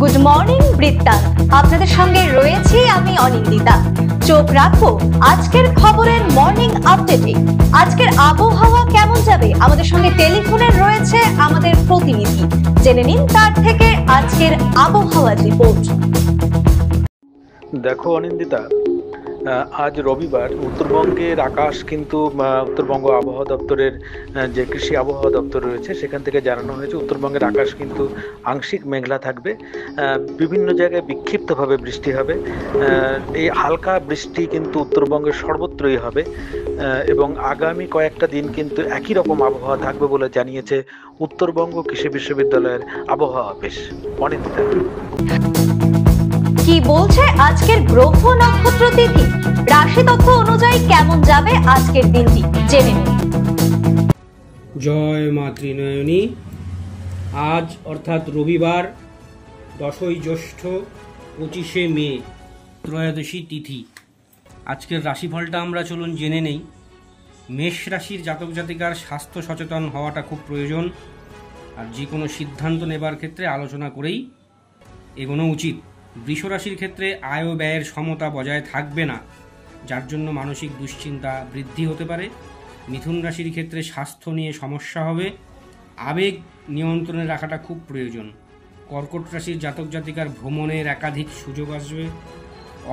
Good morning বৃত্তান্ত, আপনাদের সঙ্গে রয়েছি আমি অনিন্দিতা। চোখ রাখবো আজকের খবরের মর্নিং আপডেটে। আজকের আবহাওয়া কেমন যাবে, আমাদের সঙ্গে টেলিফোনে রয়েছে আমাদের প্রতিনিধি। জেনে নিন তার থেকে আজকের আবহাওয়ার রিপোর্ট। দেখো অনিন্দিতা, আজ রবিবার উত্তরবঙ্গের আকাশ কিন্তু উত্তরবঙ্গ আবহাওয়া দপ্তরের যে কৃষি আবহাওয়া দপ্তর রয়েছে সেখান থেকে জানানো হয়েছে উত্তরবঙ্গের আকাশ কিন্তু আংশিক মেঘলা থাকবে, বিভিন্ন জায়গায় বিক্ষিপ্তভাবে বৃষ্টি হবে। এই হালকা বৃষ্টি কিন্তু উত্তরবঙ্গের সর্বত্রই হবে এবং আগামী কয়েকটা দিন কিন্তু একই রকম আবহাওয়া থাকবে বলে জানিয়েছে উত্তরবঙ্গ কৃষি বিশ্ববিদ্যালয়ের আবহাওয়া অফিস। অনিন্দিতা, কি বলছে আজকের গ্রহ নক্ষত্র তিথি, রাশি তথ্য অনুযায়ী কেমন যাবে আজকের দিনটি জেনে নিন। জয় মা ত্রিনয়নী। আজ অর্থাৎ রবিবার 10ই জ্যৈষ্ঠ 25শে মে ত্রয়োদশী তিথি। আজকের রাশিফলটা আমরা চলুন জেনে নেই। মেষ রাশির জাতক জাতিকার স্বাস্থ্য সচেতন হওয়াটা খুব প্রয়োজন, আর যে কোনো সিদ্ধান্ত নেবার ক্ষেত্রে আলোচনা করেই এগোনো উচিত। বৃষ রাশির ক্ষেত্রে আয় ও ব্যয়ের সমতা বজায় থাকবে না, যার জন্য মানসিক দুশ্চিন্তা বৃদ্ধি হতে পারে। মিথুন রাশির ক্ষেত্রে স্বাস্থ্য নিয়ে সমস্যা হবে, আবেগ নিয়ন্ত্রণে রাখাটা খুব প্রয়োজন। কর্কট রাশির জাতক জাতিকার ভ্রমণের একাধিক সুযোগ আসবে।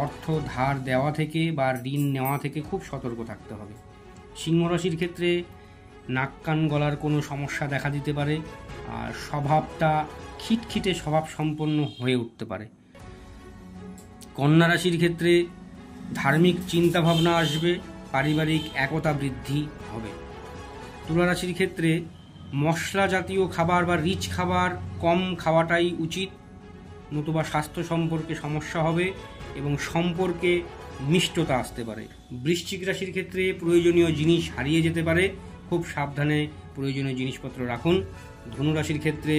অর্থ ধার দেওয়া থেকে বা ঋণ নেওয়া থেকে খুব সতর্ক থাকতে হবে। সিংহ রাশির ক্ষেত্রে নাক কান গলার কোনো সমস্যা দেখা দিতে পারে, আর স্বভাবটা খিটখিটে স্বভাব সম্পন্ন হয়ে উঠতে পারে। কন্যা রাশির ক্ষেত্রে ধার্মিক চিন্তাভাবনা আসবে, পারিবারিক একতা বৃদ্ধি হবে। তুলা রাশির ক্ষেত্রে মশলা জাতীয় খাবার বা রিচ খাবার কম খাওয়াটাই উচিত, নতুবা স্বাস্থ্য সম্পর্কে সমস্যা হবে এবং সম্পর্কে মিষ্টতা আসতে পারে। বৃশ্চিক রাশির ক্ষেত্রে প্রয়োজনীয় জিনিস হারিয়ে যেতে পারে, খুব সাবধানে প্রয়োজনীয় জিনিসপত্র রাখুন। ধনু রাশির ক্ষেত্রে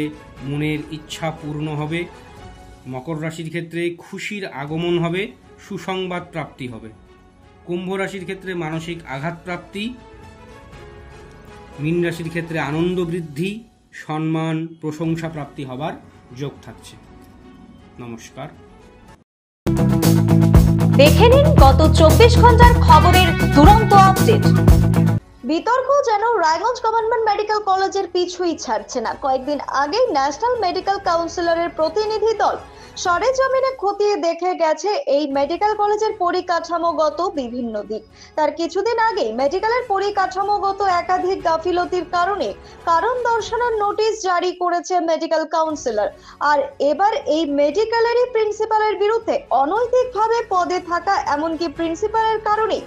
মনের ইচ্ছা পূর্ণ হবে। মকর রাশির ক্ষেত্রে খুশির আগমন হবে, সুসংবাদ প্রাপ্তি হবে। কুম্ভ রাশির ক্ষেত্রে মানসিক আঘাত প্রাপ্তি। মীন রাশির ক্ষেত্রে আনন্দ বৃদ্ধি, সম্মান প্রশংসা প্রাপ্তি হবার যোগ থাকছে। নমস্কার। দেখে নিন গত 24 ঘন্টার খবরের দুরন্ত আপডেট। বিতর্ক যেন রায়গঞ্জ গভর্নমেন্ট মেডিকেল কলেজের পিছুই ছাড়ছে না। কয়েকদিন আগেই ন্যাশনাল মেডিকেল কাউন্সিলরের প্রতিনিধি দল সরেজমিনে খতিয়ে দেখে গেছে এই মেডিকেল কলেজের পরিকাঠামোগত বিভিন্ন দিক। তার কিছুদিন আগেই মেডিকেলের পরিকাঠামোগত একাধিক গাফিলতির কারণে কারণ দর্শানোর নোটিশ জারি করেছে মেডিকেল কাউন্সিলর। আর এবার এই মেডিকেলেরই প্রিন্সিপালের বিরুদ্ধে অনৈতিকভাবে পদে থাকা এমনকি প্রিন্সিপালের কারণে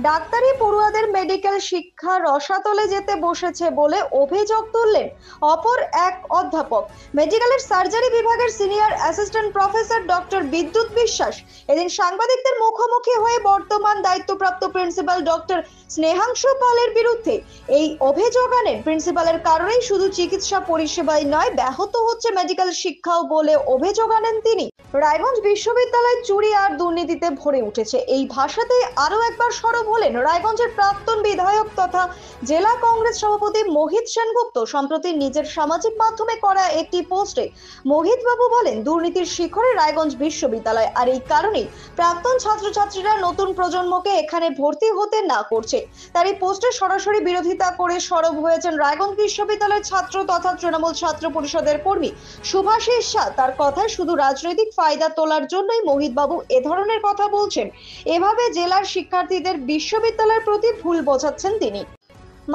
ডাক্তারি পড়ুয়াদের মেডিকেল শিক্ষা রসাতলে যেতে বসেছে বলে অভিযোগ তুললেন অপর এক অধ্যাপক। মেডিকেলের সার্জারি বিভাগের সিনিয়র অ্যাসিস্ট্যান্ট প্রফেসর ডক্টর বিদ্যুৎ বিশ্বাস এদিন সাংবাদিকদের মুখোমুখি হয়ে বর্তমান দায়িত্বপ্রাপ্ত প্রিন্সিপাল ডক্টর স্নেহাংশু পালের বিরুদ্ধে এই অভিযোগ আনেন। প্রিন্সিপালের কারণেই শুধু চিকিৎসা পরিষেবাই নয়, ব্যাহত হচ্ছে মেডিকেল শিক্ষাও বলে অভিযোগ আনেন তিনি। রায়গঞ্জ বিশ্ববিদ্যালয় চুরি আর দুর্নীতিতে ভরে উঠেছে, এই ভাষাতে আরো একবার সরব হলেন রায়গঞ্জের প্রাক্তন বিধায়ক তথা জেলা কংগ্রেস সভাপতি মোহিত সেনগুপ্ত। সম্প্রতি নিজের সামাজিক মাধ্যমে করা একটি পোস্টে মোহিত বাবু বলেন, দুর্নীতির শিখরে রায়গঞ্জ বিশ্ববিদ্যালয়, আর এই কারণেই প্রাক্তন ছাত্রছাত্রীরা নতুন প্রজন্মকে এখানে ভর্তি হতে না করছে। তার এই পোস্টে সরাসরি বিরোধিতা করে সরব হয়েছেন রায়গঞ্জ বিশ্ববিদ্যালয়ের ছাত্র তথা তৃণমূল ছাত্র পরিষদের কর্মী শুভাশিস শাহ। তার কথায় শুধু রাজনৈতিক ফায়দা তোলার জন্যই মোহিত বাবু এ ধরনের কথা বলছেন, এভাবে জেলার শিক্ষার্থীদের বিশ্ববিদ্যালয়ের প্রতি ভুল বোঝাচ্ছেন তিনি।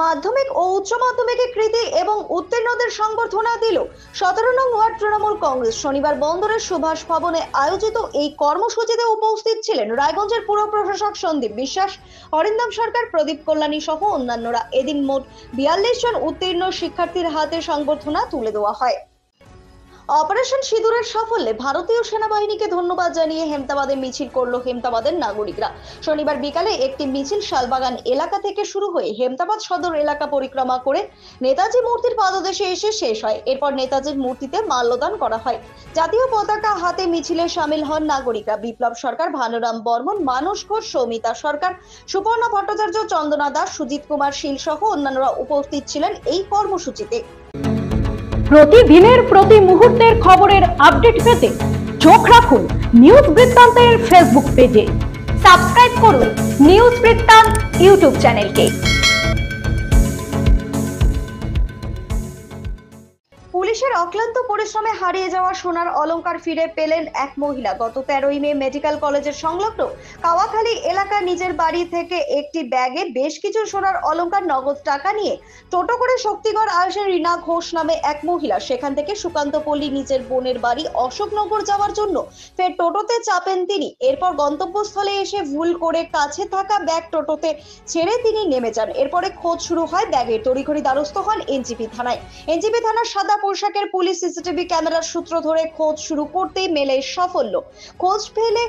মাধ্যমিক ও উচ্চ মাধ্যমিকে কৃতী এবং উত্তীর্ণদের সংবর্ধনা দিল 17 নং ওয়ার্ড তৃণমূল কংগ্রেস। শনিবার বন্দরের সুভাষ ভবনে আয়োজিত এই কর্মসূচিতে উপস্থিত ছিলেন রায়গঞ্জের পুর প্রশাসক সন্দীপ বিশ্বাস, অরিন্দম সরকার, প্রদীপ কল্যাণী সহ অন্যান্যরা। এদিন মোট 42 জন উত্তীর্ণ শিক্ষার্থীর হাতে সংবর্ধনা তুলে দেওয়া হয়। অপারেশন সিঁদুরের সাফল্যে ভারতীয় সেনাবাহিনীকে ধন্যবাদ জানিয়ে হেমতাবাদে মিছিল করলো হেমতাবাদের নাগরিকরা। শনিবার বিকালে একটি মিছিল শালবাগান এলাকা থেকে শুরু হয়ে হেমতাবাদ সদর এলাকা পরিক্রমা করে নেতাজি মূর্তির পাদদেশে এসে শেষ হয়। এরপর নেতাজির মূর্তিতে মাল্যদান করা হয়। জাতীয় পতাকা হাতে মিছিলে সামিল হন নাগরিকরা। বিপ্লব সরকার, ভানুরাম বর্মন, মানস ঘোষ, সৌমিতা সরকার, সুপর্ণা ভট্টাচার্য, চন্দনা দাস, সুজিত কুমার শীল সহ অন্যান্যরা উপস্থিত ছিলেন এই কর্মসূচিতে। প্রতিদিনের প্রতি মুহূর্তের খবরের আপডেট পেতে চোখ রাখুন নিউজ বৃত্তান্তের ফেসবুক পেজে। সাবস্ক্রাইব করুন নিউজ বৃত্তান্ত ইউটিউব চ্যানেলকে। পুলিশের অক্লান্ত পরিশ্রমে হারিয়ে যাওয়া সোনার অলংকার ফিরে পেলেন এক মহিলা। গত 13ই মে মেডিকেল কলেজের সংলগ্ন কাওয়াখালী এলাকার নিজের বাড়ি থেকে একটি ব্যাগে বেশ কিছু সোনার অলংকার, নগদ টাকা নিয়ে টোটো করে শক্তিগড় আসেন রীনা ঘোষ নামে এক মহিলা। সেখান থেকে সুকান্তপল্লী নিজের বোনের বাড়ি অশোকনগর যাওয়ার জন্য ফের টোটোতে চাপেন তিনি। এরপর গন্তব্যস্থলে এসে ভুল করে কাছে থাকা ব্যাগ টোটোতে ছেড়ে তিনি নেমে যান। এরপরে খোঁজ শুরু হয় ব্যাগের। তড়িঘড়ি দ্বারস্থ হন এনজিপি থানায়। এনজিপি থানার সাদা পোশাকের পুলিশ সিসিটিভি ক্যামেরার সূত্র ধরে খোঁজ শুরু করতেই মেলে সাফল্য। খোঁজ পেলে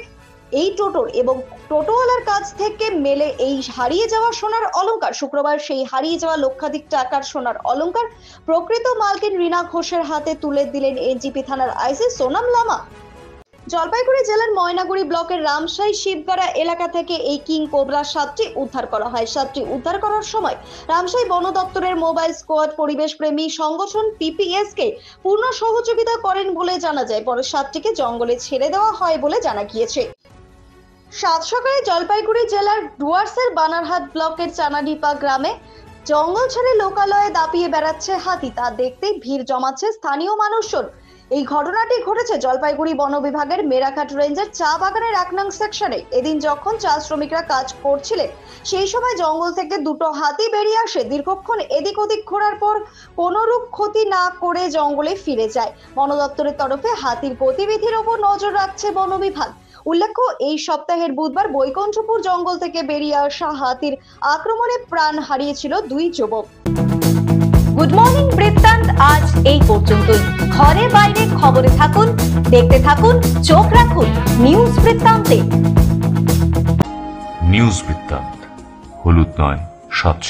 এই টোটোর এবং টোটোওয়ালার কাছ থেকে মেলে এই হারিয়ে যাওয়া সোনার অলংকার। শুক্রবার সেই হারিয়ে যাওয়া লক্ষাধিক টাকার সোনার অলংকার প্রকৃত মালকিন রীনা ঘোষের হাতে তুলে দিলেন এনজিপি থানার আইসি সোনাম লামা। জলপাইগুড়ি জেলার ময়নাগুড়ি ব্লকের রামশাই শিবগাড়া এলাকা থেকে এই কিং কোবরা সাপটি উদ্ধার করা হয়। সাপটি উদ্ধার করার সময় রামশাই বন দপ্তরের মোবাইল স্কোয়াড, পরিবেশ প্রেমী সংগঠন পিপিএস কে পূর্ণ সহযোগিতা করেন বলে জানা যায়। পরে সাপটিকে জঙ্গলে ছেড়ে দেওয়া হয় বলে জানা গিয়েছে। সাত সকালে জলপাইগুড়ি জেলার ডুয়ার্সের বানারহাট ব্লকের চানাডিপা গ্রামে জঙ্গল ছেড়ে লোকালয়ে দাপিয়ে বেড়াচ্ছে হাতি। তা দেখতেই ভিড় জমাচ্ছে স্থানীয় মানুষজন। এই ঘটনাটি ঘটেছে জলপাইগুড়ি বন বিভাগের মেরাঘাট রেঞ্জের চা বাগানের 1 নং সেকশনে। এদিন যখন চা শ্রমিকরা কাজ করছিলেন সেই সময় জঙ্গল থেকে দুটো হাতি বেরিয়ে আসে। দীর্ঘক্ষণ এদিক ওদিক ঘোরার পর কোনরূপ ক্ষতি না করে জঙ্গলে ফিরে যায়। বন দপ্তরের তরফে হাতির গতিবিধির ওপর নজর রাখছে বন বিভাগ। উল্লেখ্য, এই সপ্তাহের বুধবার বৈকুণ্ঠপুর জঙ্গল থেকে বেরিয়ে আসা হাতির আক্রমণে প্রাণ হারিয়েছিল 2 যুবক। গুড মর্নিং বৃত্তান্ত আজ এই পর্যন্তই। ঘরে বাইরে খবরে থাকুন, দেখতে থাকুন, চোখ রাখুন নিউজ বৃত্তান্তে। নিউজ বৃত্তান্ত, হলুদ নয়, স্বচ্ছ।